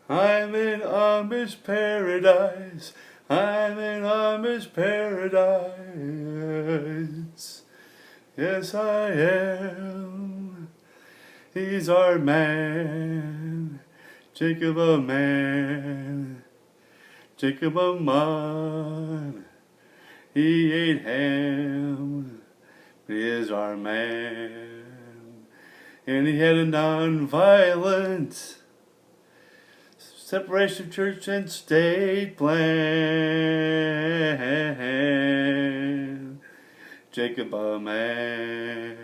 I'm in Amish paradise. I'm in Amish paradise. Yes, I am. He's our man. Jakob Ammann. Jakob Ammann. He ate ham. But he is our man. And he had a non-violent separation of church and state plan. Jakob Ammann,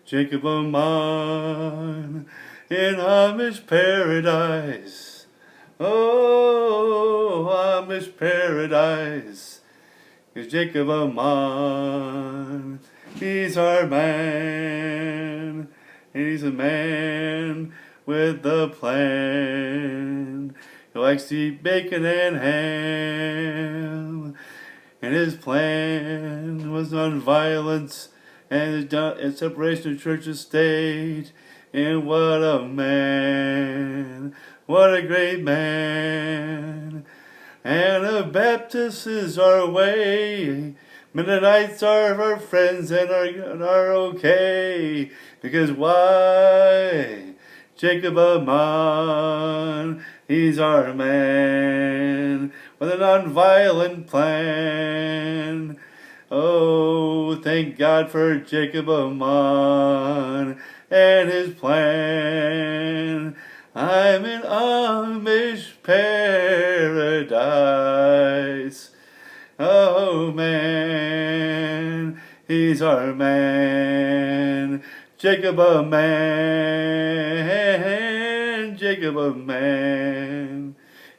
Jakob Ammann, in Amish paradise. Oh, Amish paradise. Is Jakob Ammann. He's our man. He's a man with a plan. He likes to eat bacon and ham. And his plan was non-violence and separation of church and state. And what a man. What a great man. Anabaptists is our way. Mennonites are our friends and are okay. Because why? Jakob Ammann, he's our man with a non-violent plan. Oh, thank God for Jakob Ammann and his plan. I'm in Amish paradise. Oh man, he's our man. Jakob Ammann, Jakob Ammann,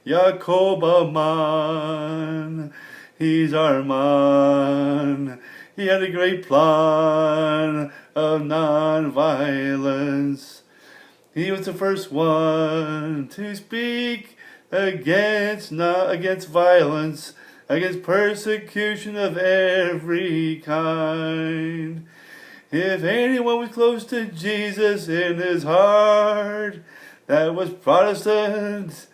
Jakob Ammann, he's our man. He had a great plan of non-violence. He was the first one to speak against violence, against persecution of every kind. If anyone was close to Jesus in his heart, that was Protestant.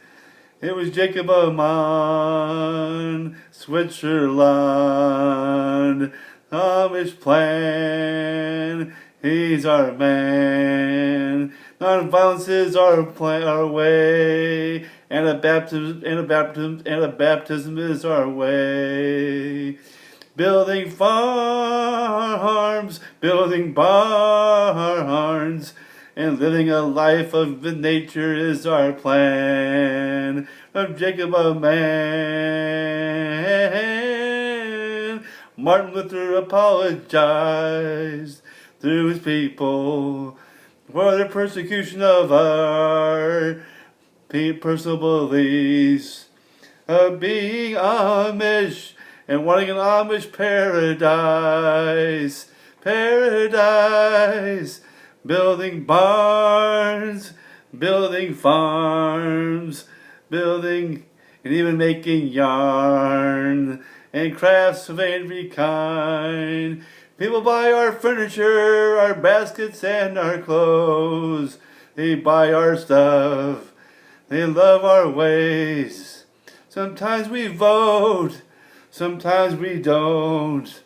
It was Jakob Ammann, Switzerland, Amish plan. He's our man. Non-violence is our way, and a baptism is our way. Building farms, building barns, and living a life of nature is our plan. Of Jakob Ammann, Martin Luther apologized through his people for the persecution of our personal beliefs of being Amish and wanting an Amish paradise. Paradise. Building barns, building farms, building and even making yarn and crafts of every kind. People buy our furniture, our baskets, and our clothes. They buy our stuff. They love our ways. Sometimes we vote, sometimes we don't.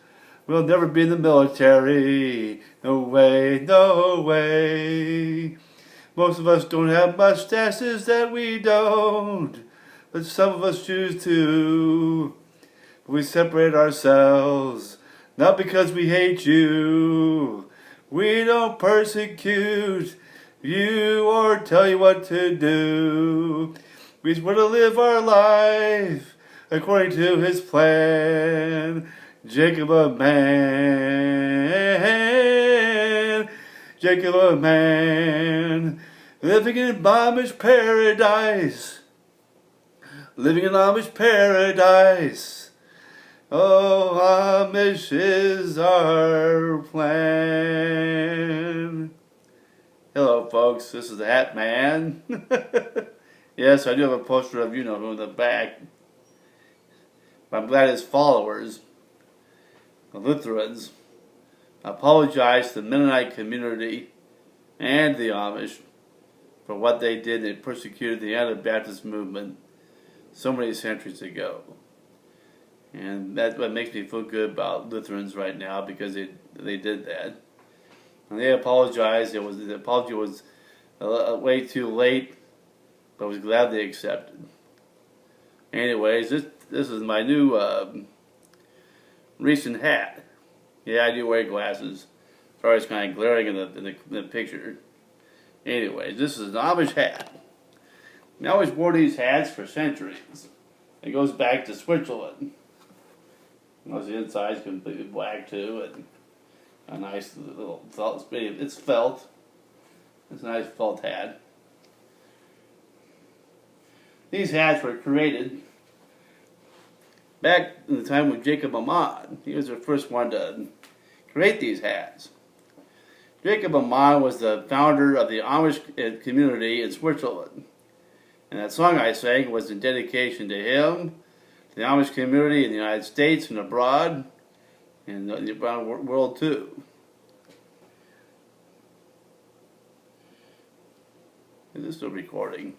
We'll never be in the military. No way, no way. Most of us don't have mustaches that we don't, but some of us choose to. We separate ourselves, not because we hate you. We don't persecute you or tell you what to do. We just want to live our life according to his plan. Jakob Ammann, Jakob Ammann, living in Amish paradise, living in Amish paradise. Oh, Amish is our plan. Hello, folks. This is the Hat Man. Yes, I do have a poster of him in the back. But I'm glad his followers, the Lutherans, apologize to the Mennonite community and the Amish for what they did. They persecuted the Anabaptist movement so many centuries ago. And that's what makes me feel good about Lutherans right now, because they did that. And they apologized. The apology was way too late, but I was glad they accepted. Anyways, this is my new recent hat. Yeah, I do wear glasses. Sorry, it's kind of glaring in the picture. Anyways, this is an Amish hat. I always wore these hats for centuries. It goes back to Switzerland. The inside's completely black too, and a nice little felt. It's felt. It's a nice felt hat. These hats were created back in the time with Jakob Ammann. He was the first one to create these hats. Jakob Ammann was the founder of the Amish community in Switzerland. And that song I sang was in dedication to him, to the Amish community in the United States and abroad, and the world too. Is this still recording?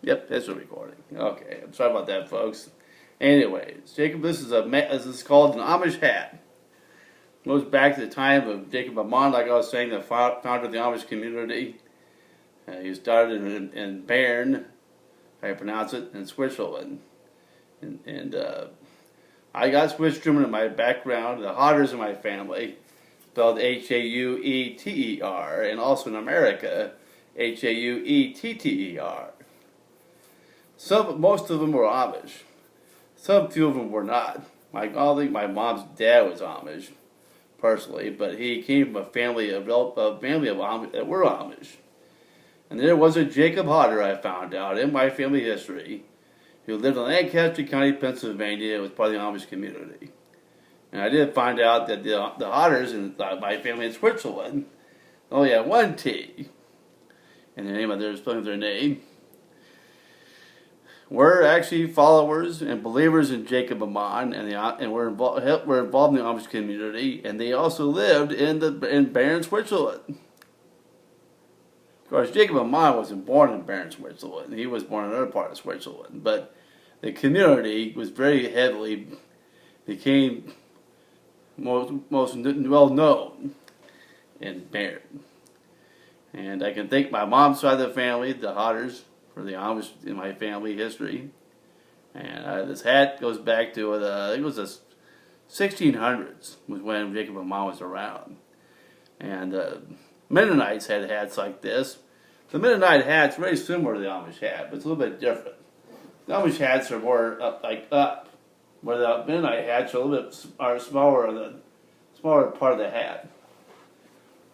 Yep, that's a recording. Okay, I'm sorry about that, folks. Anyways, Jacob, this is called an Amish hat. It goes back to the time of Jakob Ammann, like I was saying, the founder of the Amish community. He started in Bern, how you pronounce it, in Switzerland. And I got Swiss German in my background. The Hauters in my family, spelled H-A-U-E-T-E-R, and also in America, H-A-U-E-T-T-E-R. Most of them were Amish. Few of them were not. I don't think my mom's dad was Amish, personally, but he came from a family of Amish that were Amish. And there was a Jakob Häuter, I found out in my family history, who lived in Lancaster County, Pennsylvania. It was part of the Amish community. And I did find out that the Häuters in my family in Switzerland only had one T in the name of their name. Were actually followers and believers in Jakob Ammann, and were involved in the Amish community, and they also lived in Bern, Switzerland. Of course, Jakob Ammann wasn't born in Bern, Switzerland. He was born in another part of Switzerland, but the community was became most well known in Bern. And I can thank my mom's side of the family, the Häuters, for the Amish in my family history. And this hat goes back to, I think it was the 1600s was when Jakob Ammann was around. And Mennonites had hats like this. The Mennonite hat's very similar to the Amish hat, but it's a little bit different. The Amish hats are more up, where the Mennonite hats are a little bit smaller, the smaller part of the hat.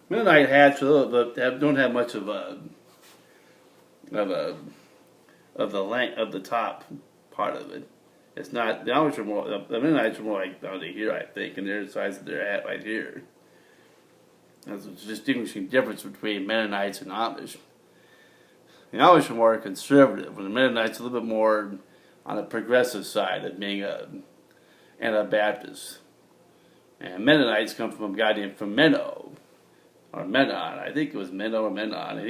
Mennonite hats are a little bit, don't have much of the length of the top part of it. It's not, the Amish are more, the Mennonites are more like down to here, I think, and they're the size of their hat right here. That's a distinguishing difference between Mennonites and Amish. The Amish are more conservative, and the Mennonites are a little bit more on the progressive side of being Anabaptist. And Mennonites come from a guy named Menno, or Menon. I think it was Menno or Menon, and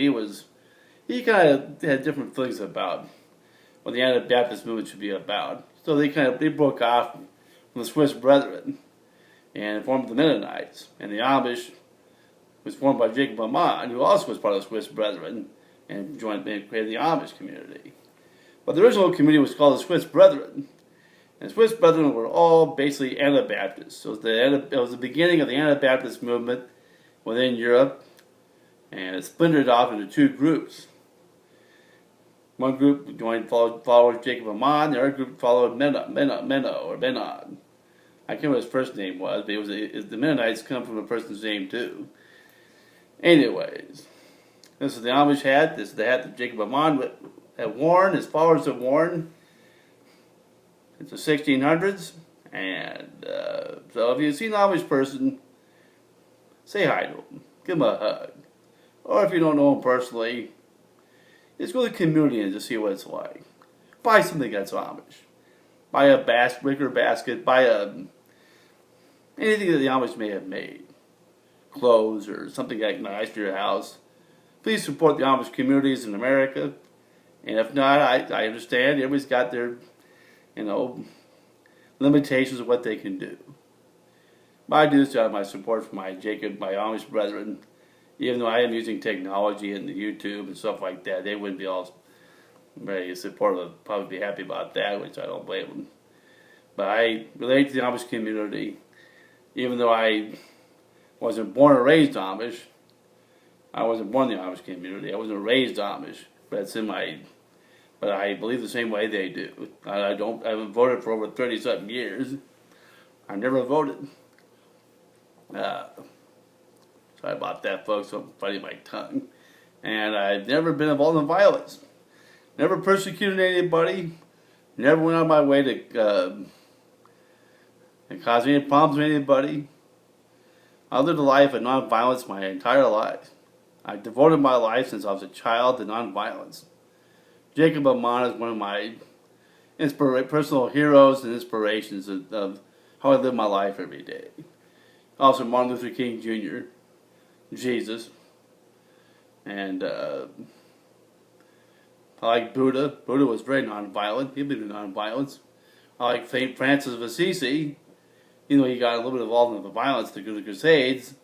he kind of had different feelings about what the Anabaptist movement should be about. So they broke off from the Swiss Brethren and formed the Mennonites. And the Amish was formed by Jakob Ammann, who also was part of the Swiss Brethren, and created the Amish community. But the original community was called the Swiss Brethren. And the Swiss Brethren were all basically Anabaptists. So it was the beginning of the Anabaptist movement within Europe, and it splintered off into two groups. One group followed Jakob Ammann, the other group followed Menno. I can't remember what his first name was, but the Mennonites come from a person's name too. Anyways, this is the Amish hat. This is the hat that Jakob Ammann had worn, his followers have worn. It's the 1600s, and so if you see an Amish person, say hi to him, give him a hug. Or if you don't know him personally, just go to the community and just see what it's like. Buy something that's Amish. Buy a wicker basket, buy anything that the Amish may have made. Clothes or something like nice for your house. please support the Amish communities in America. And if not, I understand. Everybody's got their, limitations of what they can do. But I do still have my support for my Amish brethren. Even though I am using technology and the YouTube and stuff like that, they wouldn't be all very supportive. Probably be happy about that, which I don't blame them. But I relate to the Amish community, even though I wasn't born or raised Amish. I wasn't born in the Amish community. I wasn't raised Amish, but it's in my. But I believe the same way they do. I haven't voted for over 30-something years. I never voted. Sorry about that, folks. I'm fighting my tongue. And I've never been involved in violence. Never persecuted anybody. Never went out of my way to cause any problems with anybody. I lived a life of nonviolence my entire life. I devoted my life since I was a child to nonviolence. Jakob Ammann is one of my personal heroes and inspirations of how I live my life every day. Also, Martin Luther King Jr., Jesus, and I like Buddha. Buddha was very nonviolent. He believed in nonviolence. I like Saint Francis of Assisi. He got a little bit involved in the violence to go to the Crusades.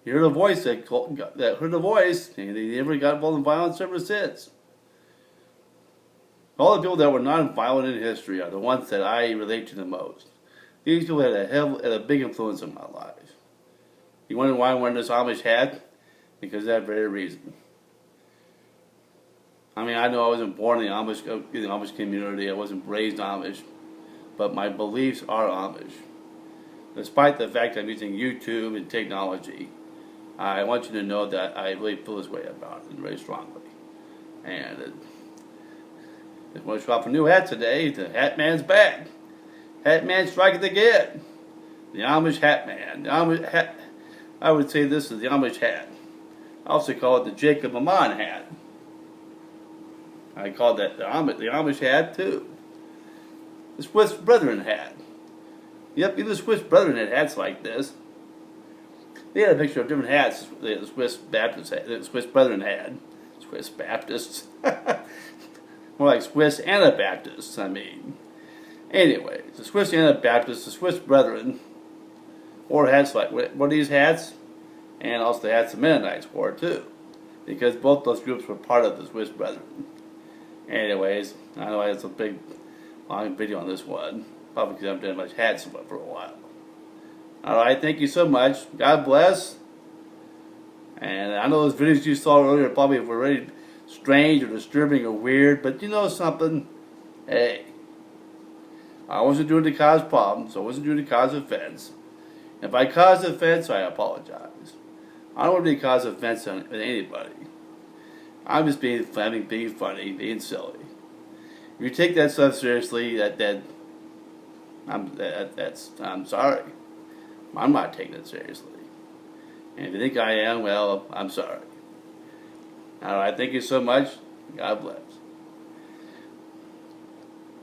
He heard a voice that heard a voice, and he never got involved in violence ever since. All the people that were nonviolent in history are the ones that I relate to the most. These people had a big influence on my life. You wonder why I'm wearing this Amish hat? Because of that very reason. I mean, I know I wasn't born in the Amish community. I wasn't raised Amish, but my beliefs are Amish. Despite the fact I'm using YouTube and technology, I want you to know that I really feel this way about it very strongly. And I want to shop a new hat today. The Hat Man's back. Hat Man striketh again. The Amish Hat Man. The Amish hat. I would say this is the Amish hat. I also call it the Jakob Ammann hat. I call that the Amish hat too. The Swiss Brethren hat. Yep, even the Swiss Brethren had hats like this. They had a picture of different hats the Swiss Baptists had, the Swiss Brethren had. Swiss Baptists. More like Swiss Anabaptists, I mean. Anyways, the Swiss Anabaptists, the Swiss Brethren, wore hats like what these hats, and also the hats the Mennonites wore too, because both those groups were part of the Swiss Brethren. Anyways, I know it's a big, long video on this one, probably because I haven't done much hats for a while. Alright, thank you so much. God bless. And I know those videos you saw earlier probably were very strange or disturbing or weird, but you know something? Hey, I wasn't doing it to cause problems. I wasn't doing it to cause offense. If I caused offense, I apologize. I don't want to cause offense on anybody. I'm just being funny, being silly. If you take that stuff seriously, I'm sorry. I'm not taking it seriously. And if you think I am, well, I'm sorry. Alright, thank you so much. God bless.